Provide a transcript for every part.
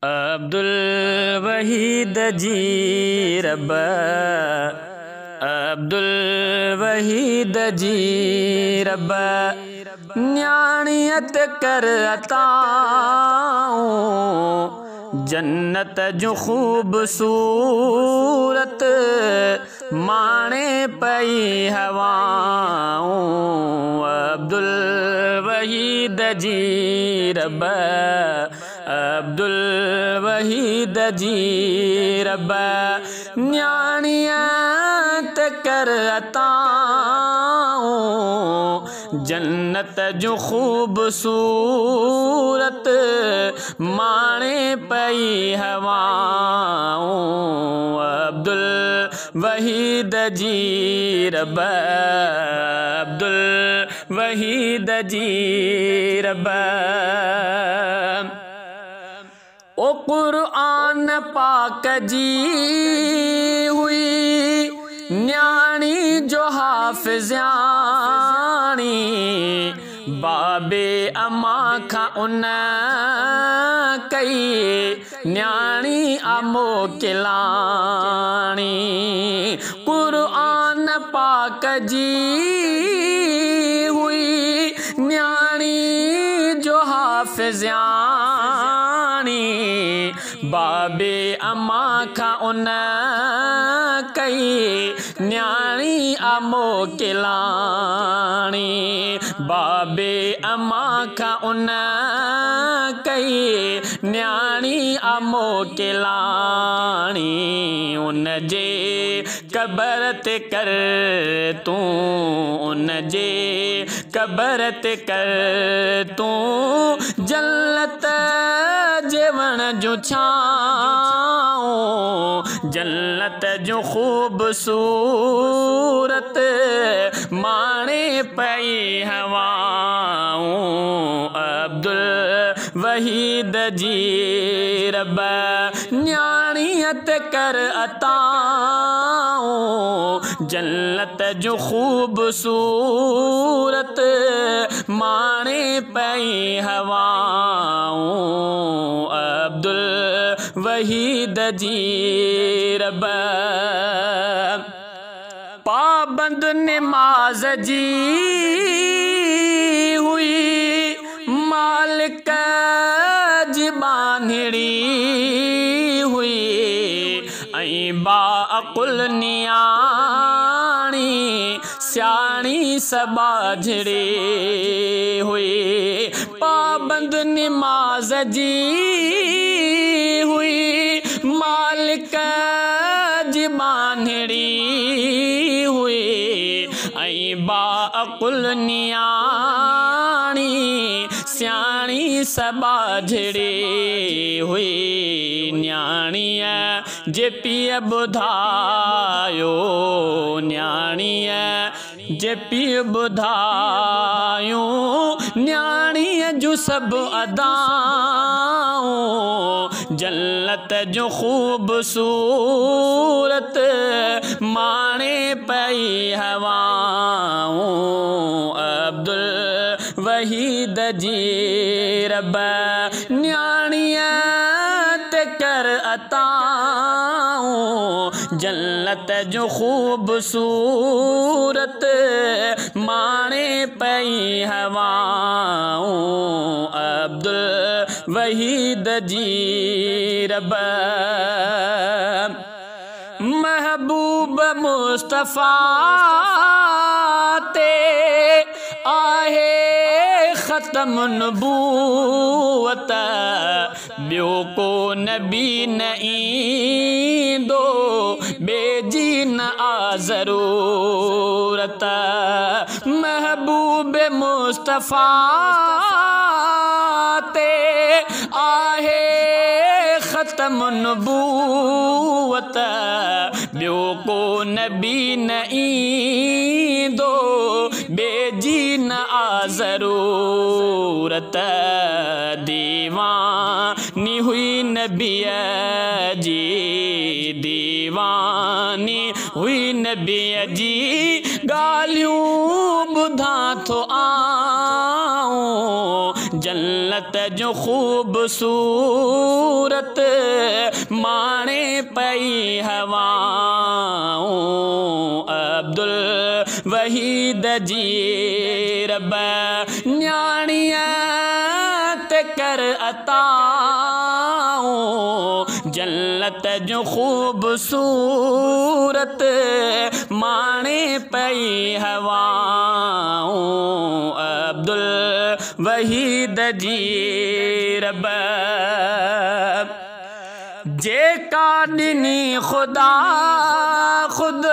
अब्दुल वहीद जी रब, अब्दुल वहीद जी रब, न्याणियत कर अताऊं जन्नत जो खूबसूरत माणे पई हवाऊं। अब्दुल वहीद जी रब, अब्दुल वहीद जी रब, न्याणियत कर अताऊं जन्नत जो खूबसूरत माणे पई हवाऊं। अब्दुल वहीद जी रब, अब्दुल वहीद जी रब। ओ कुरान पाक जी हुई न्याणी जो हाफ़िज़ानी, बाबे अम्मा खां उन कई न्याणी आमो किलाणी। कुरान पाक जी हुई न्याणी जो हाफ़िज़ानी, बाबे अम्मा खां उन कई न्याणी आमो किलाणी। बाबे अम्मा खां उन कई न्याणी आमो किलाणी। उन जे कबर ते कर तूं, उन जे कबर ते कर तूं जन्नत जे वण जो छाऊं, जन्नत जो खूबसूरत माणे पई हवाऊं। अब्दुल वहीद जी रब, न्याणियत कर अताऊं जन्नत जो खूबसूरत माणे पई हवाऊं। अब्दुल वहीद जी रब, पाबंद निमाज जी हुई मालिक जी बांधड़ी हुई, ऐं बाअकुल नियाणी स्याणी सबाझड़ी हुई। पाबंद निमाज जी हुई मालिक जी बांधड़ी हुई, ऐं बाअकुल नियाणी स्याणी सबाझड़ी हुई। न्याणीअ जे पीउ ॿुधायो, न्याणीअ जे पीउ ॿुधायो न्याणीअ जूं सभु अदाऊं जन्नत जो खूबसूरत माणे पई हवाऊं। अब्दुल वहीद जी रब, न्याणीअ ते कर अताऊं जन्नत जो खूबसूरत माणे पई हवाऊं। अब्दुल वहीद जी रब, महबूब मुस्तफ़ा ते आहे ख़तम नबूवत, ॿियो को नबी न ईंदो बेजी न आ ज़रूरत। महबूब मुस्तफ़ा ते आहे ख़तम नबूवत, ॿियो को नबी न ईंदो बेजी न आ ज़रूरत। दीवानी हुई नबीअ जी, दीवानी हुई नबीअ जी ॻाल्हियूं ॿुधां थो आऊं जन्नत जो ख़ूबसूरत माणे पई हवाऊं अब्दुल वहीद जी रब न्याणीअ ते कर अताऊं जन्नत जो ख़ूबसूरत माणे पई हवाऊं अब्दुल वहीद जी रब जेका ॾिनी खुदा खुद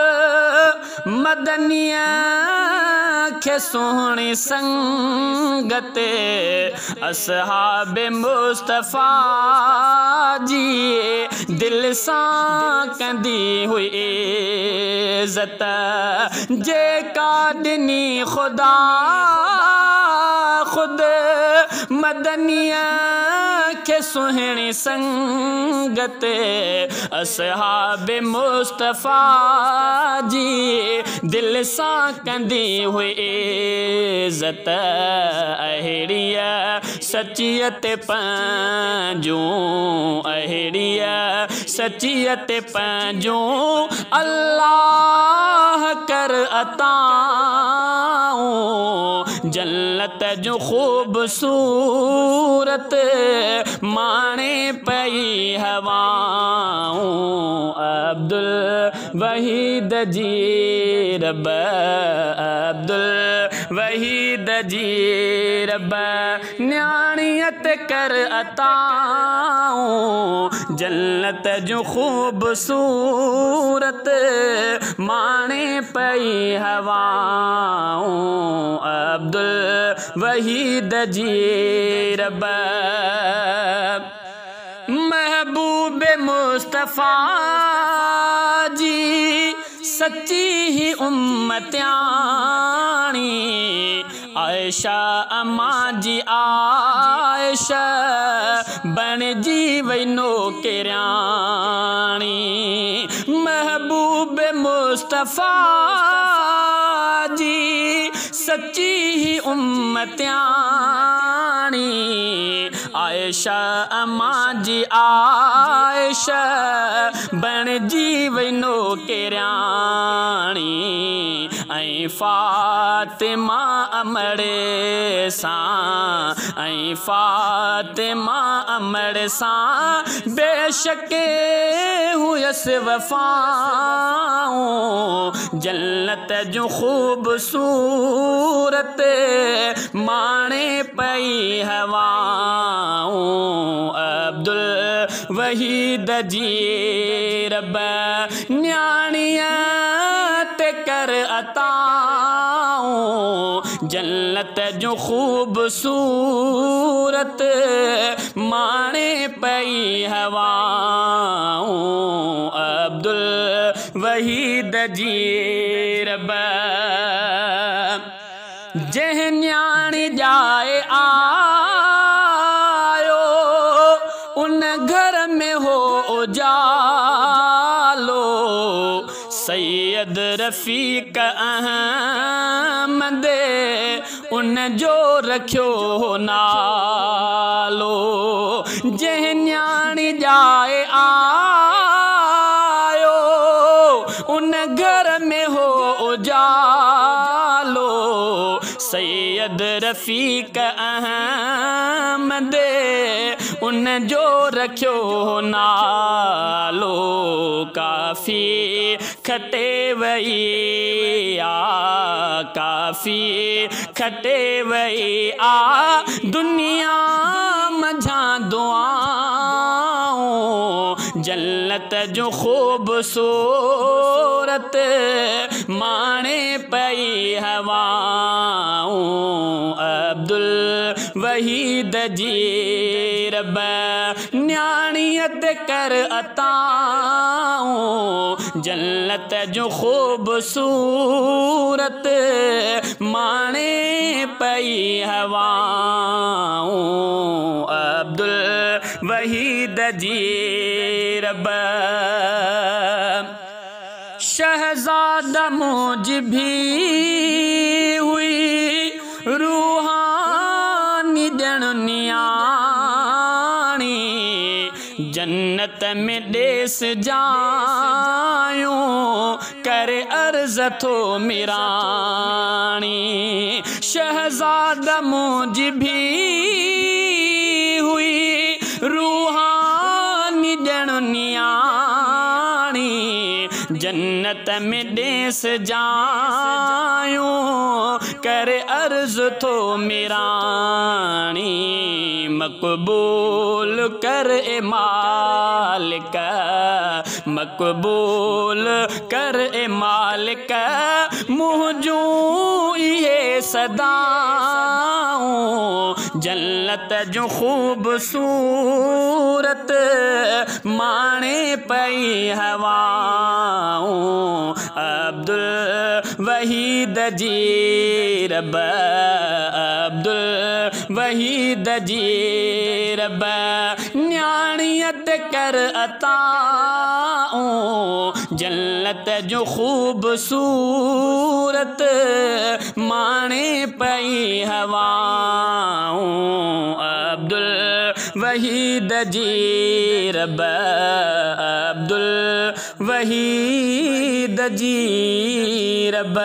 मदनीअ खे सुहिणी संगत असहाबे मुस्तफ़ा जी दिल सां कंदी हुई इज़त जेका ॾिनी खुदा खुद मदनीअ खे सुहिणी संगत असहाबे मुस्तफ़ा जी दिल सां कंदी हुई इज़त अहिड़ीअ सचियत पंहिंजूं अहिड़ीअ सचियत पंहिंजूं अल्लाह कर अताऊं जन्नत जो ख़ूबसूरत माणे पई हवाऊं अब्दुल वहीद जी रब अब्दुल वहीद जी रब न्याणियत कर अताऊं जन्नत जो ख़ूबसूरत माणे पई हवाऊं अब्दुल वहीद जी रब महबूब मुस्तफ़ा जी सच्ची ही उम्मत्याणी आयशा अम्मा जी आयशा बन जी वही नौकरानी महबूब मुस्तफ़ा जी सच्ची ही उम्मत्याणी आयशा अम्मा जी आयशा बन जी वही नौकरानी ऐं फातिमा अमड़े सां ऐं फातिमा अमड़े सां बेशक हुयसि वफ़ाऊं जन्नत जो ख़ूबसूरत माणे पई हवाऊं अब्दुल वहीद जी रब न्याणीअ ते कर अताऊं जन्नत जो ख़ूबसूरत माणे पई हवाऊं अब्दुल वहीद जी रब जह न्याणी जाए आयो उन घर में हो उजालो सैयद रफ़ीक अहमद उन जो रखियो नालो जह न्याणी जाए आयो उन घर में हो उजालो सैयद रफ़ीक अहमद उन जो रखियो नालो काफ़ी खटे वई आ काफ़ी खटे वई आ दुनिया मझा दुआऊं जन्नत जो ख़ूबसूरत माणे पई हवाऊं अब्दुल वहीद जी रब न्याणियत कर अताऊं जन्नत जो ख़ूबसूरत माणे पई हवाऊं अब्दुल वहीद जी रब शहज़ादा मौज भी हुई रूहानी ॼण निया जन्नत में देस जायूं कर अर्ज थो मिरानी शहजादा मुझ भी हुई रूहानी ॼण नियाणी जन्नत में देस जायूं कर अर्ज थो मिरानी मक़बूल कर ए मालिक मक़बूल कर ए मालिक मुंहिंजूं इहे सदाऊं जन्नत जो ख़ूबसूरत माणे पई हवाऊं अब्दुल वहीद जी रब अब्दुल वहीद जी रब न्याणियत कर अताऊं जन्नत जो ख़ूबसूरत माणे पई हवाऊं अब्दुल वहीद जी रब अब्दुल वहीद जी रब।